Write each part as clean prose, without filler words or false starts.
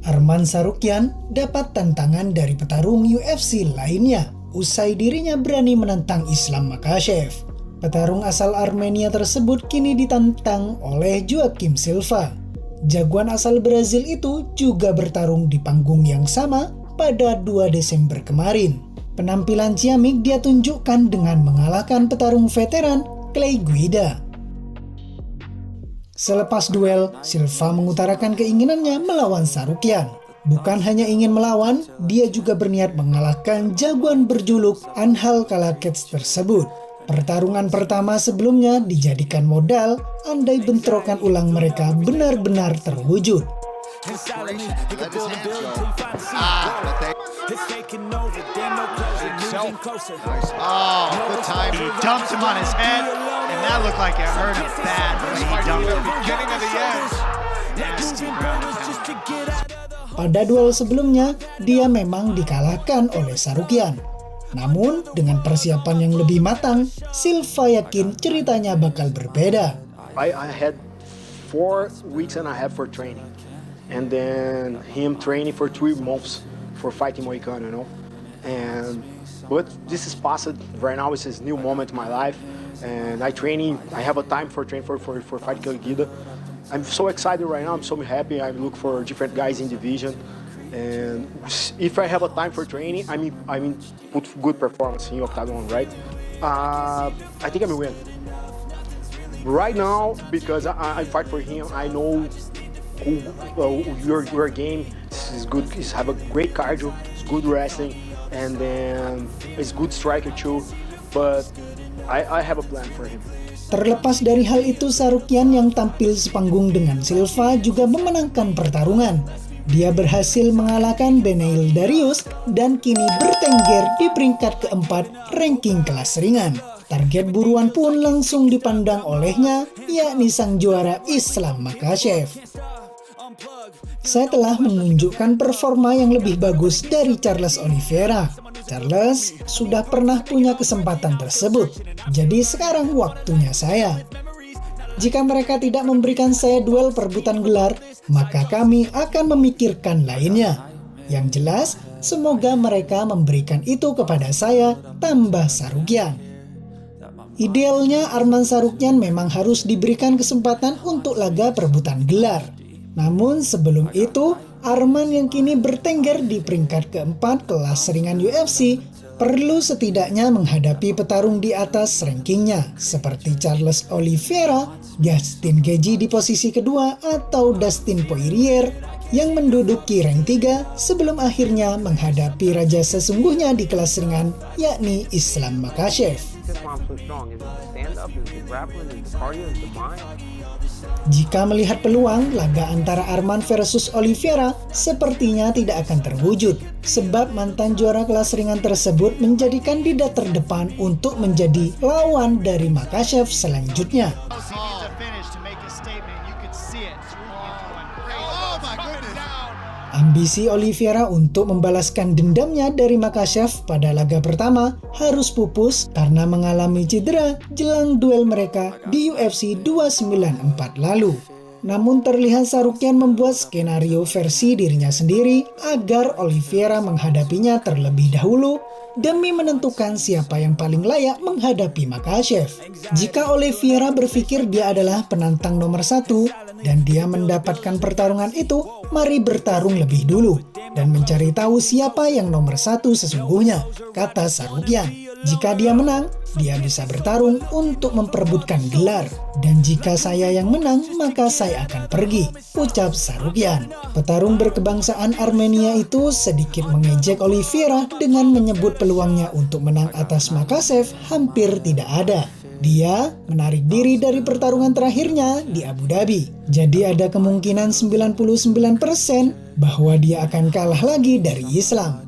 Arman Tsarukyan dapat tantangan dari petarung UFC lainnya usai dirinya berani menantang Islam Makhachev. Petarung asal Armenia tersebut kini ditantang oleh Joaquim Silva. Jagoan asal Brazil itu juga bertarung di panggung yang sama pada 2 Desember kemarin. Penampilan ciamik dia tunjukkan dengan mengalahkan petarung veteran Clay Guida. Selepas duel, Silva mengutarakan keinginannya melawan Tsarukyan. Bukan hanya ingin melawan, dia juga berniat mengalahkan jagoan berjuluk Anhal Kalakets tersebut. Pertarungan pertama sebelumnya dijadikan modal andai bentrokan ulang mereka benar-benar terwujud. Pada duel sebelumnya, dia memang dikalahkan oleh Tsarukyan. Namun, dengan persiapan yang lebih matang, Silva yakin ceritanya bakal berbeda. I had 4 weeks and a half for training. And then him training for 3 months for fighting Moicano, you know. But this is past. Right now it's a new moment in my life. And I have a time for training for fight Guida. I'm so excited right now. I'm so happy. I look for different guys in division. And if I have a time for training, I mean, put good performance in Octagon, right? I think I'm gonna win. Right now, because I fight for him, I know your game is good. Is have a great cardio, it's good wrestling, and then it's good striker too. But I have a plan for him. Terlepas dari hal itu, Tsarukyan yang tampil sepanggung dengan Silva juga memenangkan pertarungan. Dia berhasil mengalahkan Beneil Dariush dan kini bertengger di peringkat keempat ranking kelas ringan. Target buruan pun langsung dipandang olehnya, yakni sang juara Islam Makhachev. Saya telah menunjukkan performa yang lebih bagus dari Charles Oliveira. Charles sudah pernah punya kesempatan tersebut, jadi sekarang waktunya saya. Jika mereka tidak memberikan saya duel perebutan gelar, maka kami akan memikirkan lainnya. Yang jelas, semoga mereka memberikan itu kepada saya, tambah Tsarukyan. Idealnya Arman Tsarukyan memang harus diberikan kesempatan untuk laga perebutan gelar. Namun sebelum itu, Arman yang kini bertengger di peringkat keempat kelas ringan UFC perlu setidaknya menghadapi petarung di atas rankingnya, seperti Charles Oliveira, Justin Gaethje di posisi kedua, atau Dustin Poirier yang menduduki rank 3 sebelum akhirnya menghadapi raja sesungguhnya di kelas ringan, yakni Islam Makhachev. Jika melihat peluang, laga antara Arman versus Oliveira sepertinya tidak akan terwujud, sebab mantan juara kelas ringan tersebut menjadi kandidat terdepan untuk menjadi lawan dari Makhachev selanjutnya. Ambisi Oliveira untuk membalaskan dendamnya dari Makhachev pada laga pertama harus pupus karena mengalami cedera jelang duel mereka di UFC 294 lalu. Namun terlihat Tsarukyan membuat skenario versi dirinya sendiri agar Oliveira menghadapinya terlebih dahulu demi menentukan siapa yang paling layak menghadapi Makhachev. Jika Oliveira berpikir dia adalah penantang nomor 1 dan dia mendapatkan pertarungan itu, mari bertarung lebih dulu dan mencari tahu siapa yang nomor 1 sesungguhnya, kata Tsarukyan. Jika dia menang, dia bisa bertarung untuk memperebutkan gelar. Dan jika saya yang menang, maka saya akan pergi, ucap Tsarukyan. Petarung berkebangsaan Armenia itu sedikit mengejek Oliveira dengan menyebut peluangnya untuk menang atas Makhachev hampir tidak ada. Dia menarik diri dari pertarungan terakhirnya di Abu Dhabi. Jadi ada kemungkinan 99% bahwa dia akan kalah lagi dari Islam.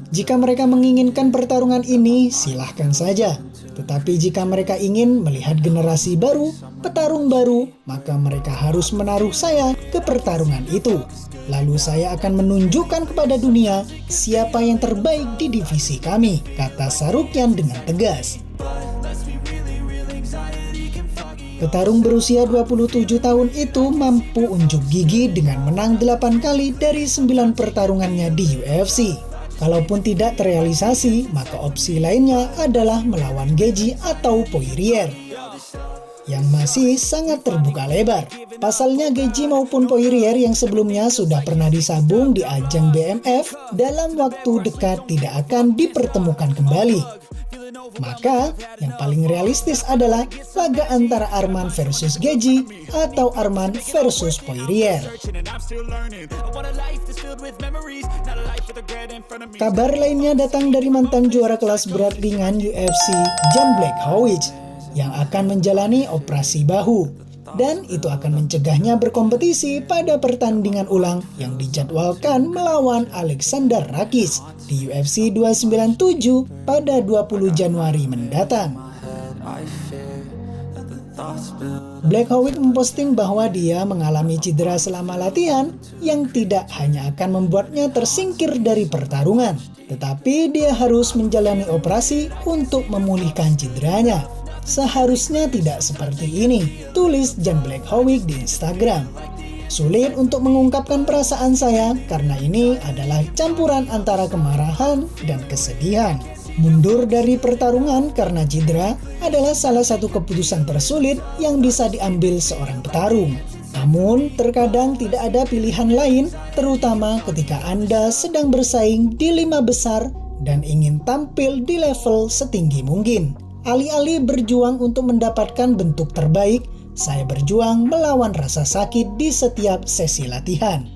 Jika mereka menginginkan pertarungan ini, silahkan saja. Tetapi jika mereka ingin melihat generasi baru, petarung baru, maka mereka harus menaruh saya ke pertarungan itu. Lalu saya akan menunjukkan kepada dunia siapa yang terbaik di divisi kami, kata Tsarukyan dengan tegas. Petarung berusia 27 tahun itu mampu unjuk gigi dengan menang 8 kali dari 9 pertarungannya di UFC. Kalaupun tidak terrealisasi, maka opsi lainnya adalah melawan Gaethje atau Poirier, yang masih sangat terbuka lebar. Pasalnya Gaethje maupun Poirier yang sebelumnya sudah pernah disabung di ajang BMF dalam waktu dekat tidak akan dipertemukan kembali. Maka yang paling realistis adalah laga antara Arman versus Gaethje atau Arman versus Poirier. Kabar lainnya datang dari mantan juara kelas berat ringan UFC Jan Blachowicz yang akan menjalani operasi bahu, dan itu akan mencegahnya berkompetisi pada pertandingan ulang yang dijadwalkan melawan Alexander Rakic di UFC 297 pada 20 Januari mendatang. Blachowicz memposting bahwa dia mengalami cedera selama latihan yang tidak hanya akan membuatnya tersingkir dari pertarungan, tetapi dia harus menjalani operasi untuk memulihkan cederanya. Seharusnya tidak seperti ini, tulis Jan Blachowicz di Instagram. Sulit untuk mengungkapkan perasaan saya karena ini adalah campuran antara kemarahan dan kesedihan. Mundur dari pertarungan karena cedera adalah salah satu keputusan tersulit yang bisa diambil seorang petarung. Namun, terkadang tidak ada pilihan lain, terutama ketika Anda sedang bersaing di 5 besar dan ingin tampil di level setinggi mungkin. Alih-alih berjuang untuk mendapatkan bentuk terbaik, saya berjuang melawan rasa sakit di setiap sesi latihan.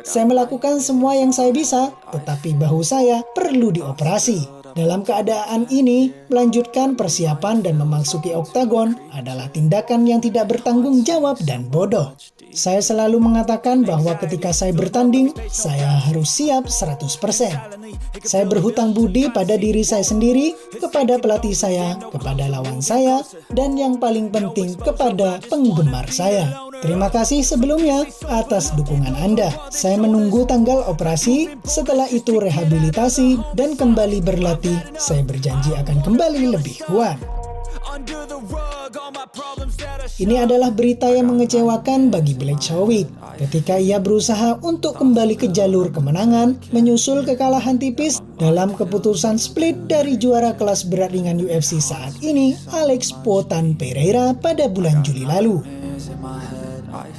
Saya melakukan semua yang saya bisa, tetapi bahu saya perlu dioperasi. Dalam keadaan ini, melanjutkan persiapan dan memasuki oktagon adalah tindakan yang tidak bertanggung jawab dan bodoh. Saya selalu mengatakan bahwa ketika saya bertanding, saya harus siap 100%. Saya berhutang budi pada diri saya sendiri, kepada pelatih saya, kepada lawan saya, dan yang paling penting kepada penggemar saya. Terima kasih sebelumnya atas dukungan Anda. Saya menunggu tanggal operasi, setelah itu rehabilitasi, dan kembali berlatih. Saya berjanji akan kembali lebih kuat. Ini adalah berita yang mengecewakan bagi Blachowicz ketika ia berusaha untuk kembali ke jalur kemenangan menyusul kekalahan tipis dalam keputusan split dari juara kelas berat ringan UFC saat ini, Alex Poatan Pereira, pada bulan Juli lalu.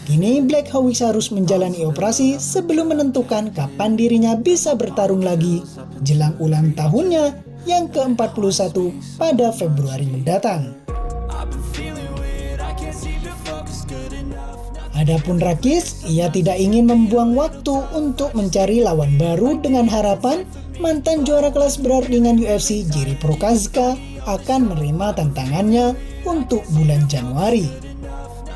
Kini Blachowicz harus menjalani operasi sebelum menentukan kapan dirinya bisa bertarung lagi jelang ulang tahunnya yang ke-41 pada Februari mendatang. Adapun Rakic, ia tidak ingin membuang waktu untuk mencari lawan baru dengan harapan mantan juara kelas berat ringan UFC Jiri Prochazka akan menerima tantangannya untuk bulan Januari.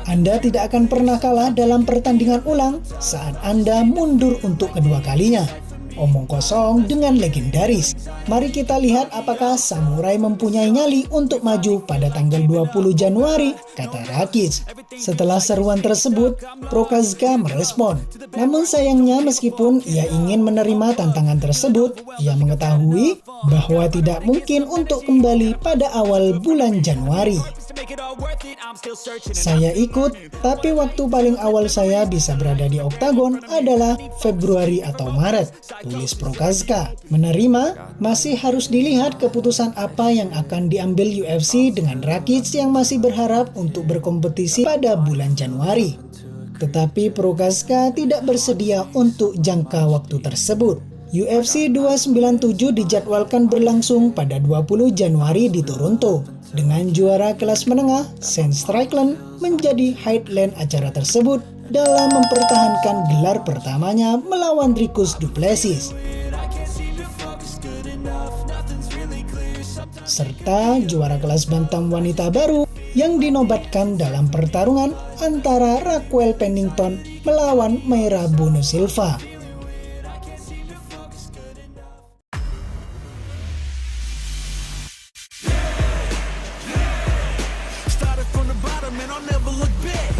Anda tidak akan pernah kalah dalam pertandingan ulang saat Anda mundur untuk kedua kalinya. Omong kosong dengan legendaris. Mari kita lihat apakah samurai mempunyai nyali untuk maju pada tanggal 20 Januari, kata Rakic. Setelah seruan tersebut, Prochazka merespon. Namun sayangnya meskipun ia ingin menerima tantangan tersebut, ia mengetahui bahwa tidak mungkin untuk kembali pada awal bulan Januari. Saya ikut, tapi waktu paling awal saya bisa berada di oktagon adalah Februari atau Maret, tulis Prochazka. Menerima, masih harus dilihat keputusan apa yang akan diambil UFC dengan Rakic yang masih berharap untuk berkompetisi pada bulan Januari. Tetapi Prochazka tidak bersedia untuk jangka waktu tersebut. UFC 297 dijadwalkan berlangsung pada 20 Januari di Toronto, dengan juara kelas menengah Sean Strickland menjadi headline acara tersebut dalam mempertahankan gelar pertamanya melawan Dricus du Plessis. Serta juara kelas bantam wanita baru yang dinobatkan dalam pertarungan antara Raquel Pennington melawan Mayra Bueno Silva. Started from the bottom and I'll never look back.